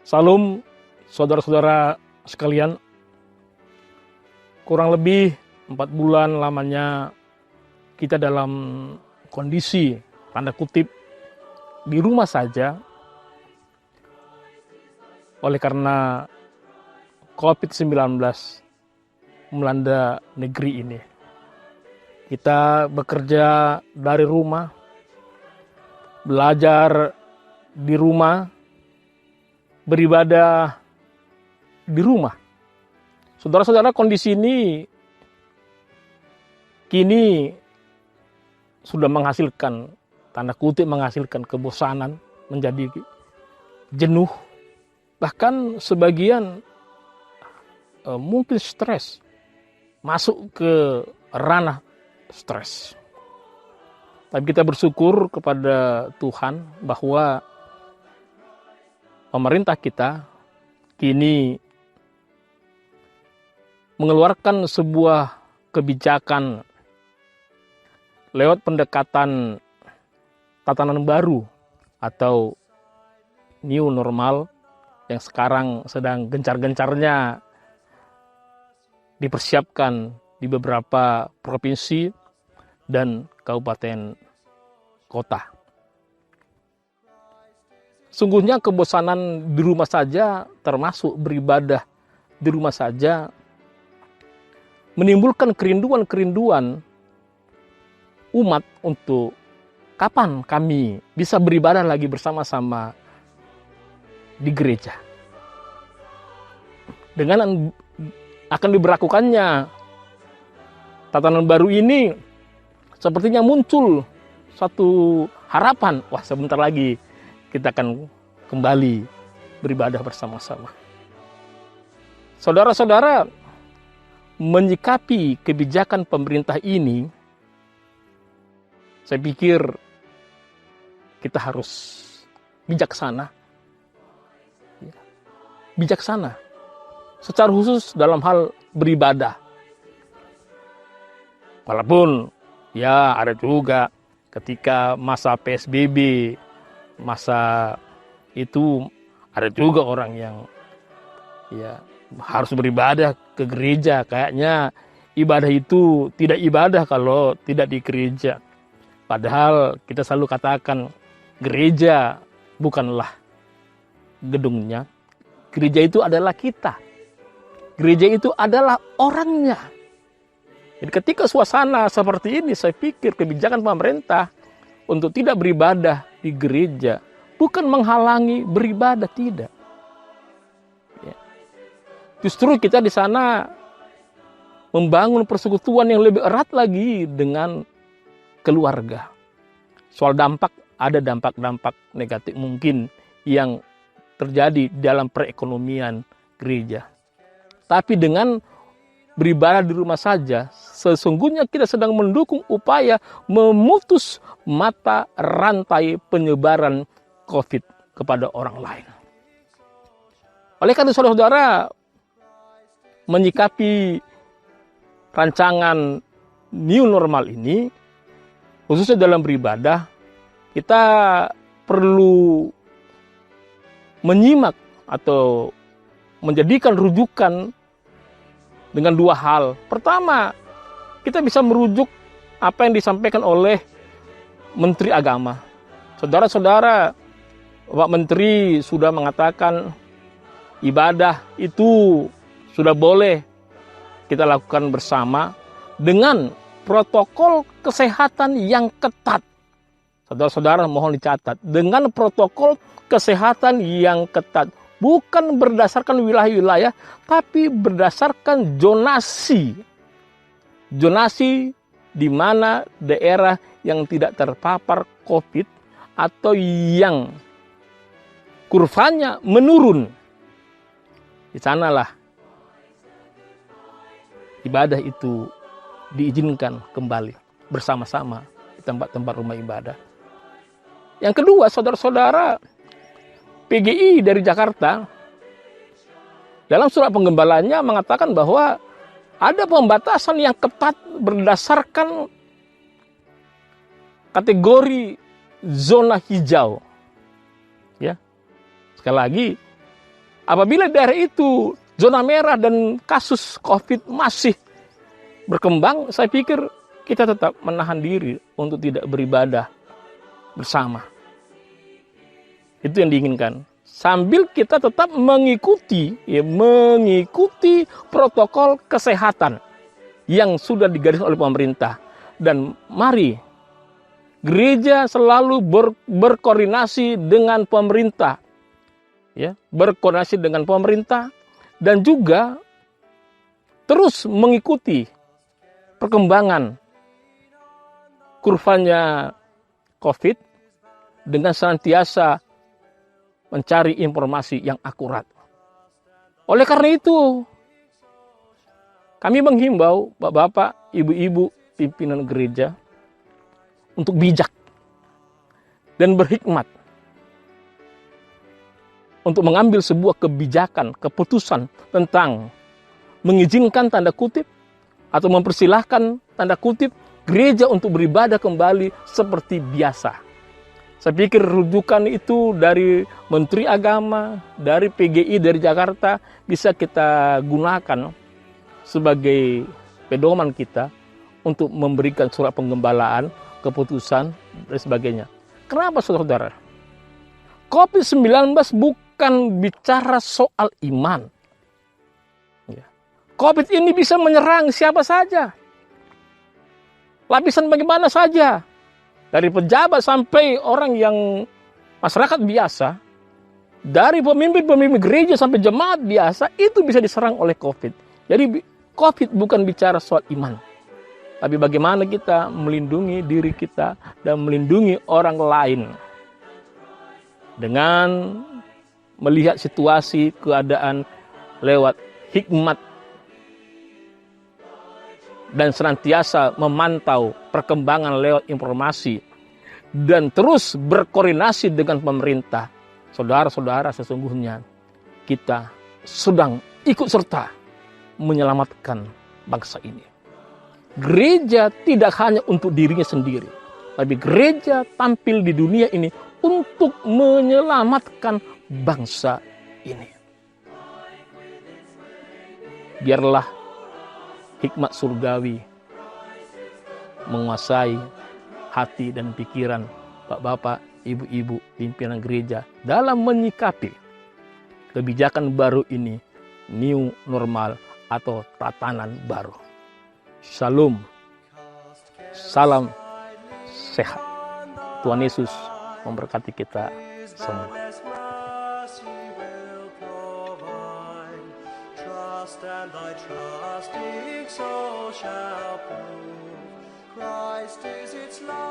Salam saudara-saudara sekalian, kurang lebih 4 bulan lamanya kita dalam kondisi tanda kutip di rumah saja oleh karena COVID-19 melanda negeri ini. Kita bekerja dari rumah, belajar di rumah, beribadah di rumah. Saudara-saudara, kondisi ini kini sudah menghasilkan, tanda kutip menghasilkan kebosanan, menjadi jenuh, bahkan sebagian mungkin stres, masuk ke ranah stres. Tapi kita bersyukur kepada Tuhan bahwa pemerintah kita kini mengeluarkan sebuah kebijakan lewat pendekatan tatanan baru atau new normal yang sekarang sedang gencar-gencarnya dipersiapkan di beberapa provinsi dan kabupaten kota. Sungguhnya kebosanan di rumah saja, termasuk beribadah di rumah saja, menimbulkan kerinduan-kerinduan umat untuk kapan kami bisa beribadah lagi bersama-sama di gereja. Dengan akan diberlakukannya tatanan baru ini, sepertinya muncul satu harapan, wah sebentar lagi kita akan kembali beribadah bersama-sama. Saudara-saudara, menyikapi kebijakan pemerintah ini, saya pikir kita harus bijaksana. Bijaksana, secara khusus dalam hal beribadah. Walaupun ya ada juga ketika masa PSBB, masa itu ada juga orang yang ya harus beribadah ke gereja. Kayaknya ibadah itu tidak ibadah kalau tidak di gereja. Padahal kita selalu katakan gereja bukanlah gedungnya. Gereja itu adalah kita. Gereja itu adalah orangnya. Jadi ketika suasana seperti ini, saya pikir kebijakan pemerintah untuk tidak beribadah di gereja bukan menghalangi beribadah, tidak. Ya. Justru kita di sana membangun persekutuan yang lebih erat lagi dengan keluarga. Soal dampak, ada dampak-dampak negatif mungkin yang terjadi dalam perekonomian gereja. Tapi dengan beribadah di rumah saja, sesungguhnya kita sedang mendukung upaya memutus mata rantai penyebaran COVID kepada orang lain. Oleh karena saudara-saudara, menyikapi rancangan new normal ini, khususnya dalam beribadah, kita perlu menyimak atau menjadikan rujukan dengan dua hal. Pertama, kita bisa merujuk apa yang disampaikan oleh Menteri Agama. Saudara-saudara, Bapak Menteri sudah mengatakan ibadah itu sudah boleh kita lakukan bersama dengan protokol kesehatan yang ketat. Saudara-saudara mohon dicatat, dengan protokol kesehatan yang ketat. Bukan berdasarkan wilayah-wilayah, tapi berdasarkan zonasi. Zonasi di mana daerah yang tidak terpapar COVID atau yang kurvanya menurun. Di sanalah ibadah itu diizinkan kembali bersama-sama di tempat-tempat rumah ibadah. Yang kedua, saudara-saudara, PGI dari Jakarta dalam surat penggembalanya mengatakan bahwa ada pembatasan yang ketat berdasarkan kategori zona hijau. Ya. Sekali lagi, Apabila daerah itu zona merah dan kasus COVID masih berkembang, saya pikir kita tetap menahan diri untuk tidak beribadah bersama. Itu yang diinginkan. Sambil kita tetap mengikuti protokol kesehatan yang sudah digariskan oleh pemerintah. Dan mari gereja selalu berkoordinasi dengan pemerintah, berkoordinasi dengan pemerintah dan juga terus mengikuti perkembangan kurvanya COVID dengan senantiasa mencari informasi yang akurat. Oleh karena itu, kami menghimbau bapak-bapak, ibu-ibu, pimpinan gereja untuk bijak dan berhikmat untuk mengambil sebuah kebijakan, keputusan tentang mengizinkan tanda kutip atau mempersilahkan tanda kutip gereja untuk beribadah kembali seperti biasa. Saya pikir rujukan itu dari Menteri Agama, dari PGI, dari Jakarta bisa kita gunakan sebagai pedoman kita untuk memberikan surat penggembalaan, keputusan, dan sebagainya. Kenapa saudara-saudara? COVID-19 bukan bicara soal iman. COVID ini bisa menyerang siapa saja. Lapisan bagaimana saja. Dari pejabat sampai orang yang masyarakat biasa. Dari pemimpin-pemimpin gereja sampai jemaat biasa. Itu bisa diserang oleh COVID. Jadi COVID bukan bicara soal iman. Tapi bagaimana kita melindungi diri kita dan melindungi orang lain. Dengan melihat situasi, keadaan lewat hikmat. Dan senantiasa memantau perkembangan lewat informasi. Dan terus berkoordinasi dengan pemerintah. Saudara-saudara, sesungguhnya kita sedang ikut serta menyelamatkan bangsa ini. Gereja tidak hanya untuk dirinya sendiri. Tapi gereja tampil di dunia ini untuk menyelamatkan bangsa ini. Biarlah hikmat surgawi menguasai hati dan pikiran bapak-bapak, ibu-ibu, pimpinan gereja dalam menyikapi kebijakan baru ini, new normal atau tatanan baru. Shalom, salam sehat. Tuhan Yesus memberkati kita semua. And thy trusting soul shall prove Christ is its life.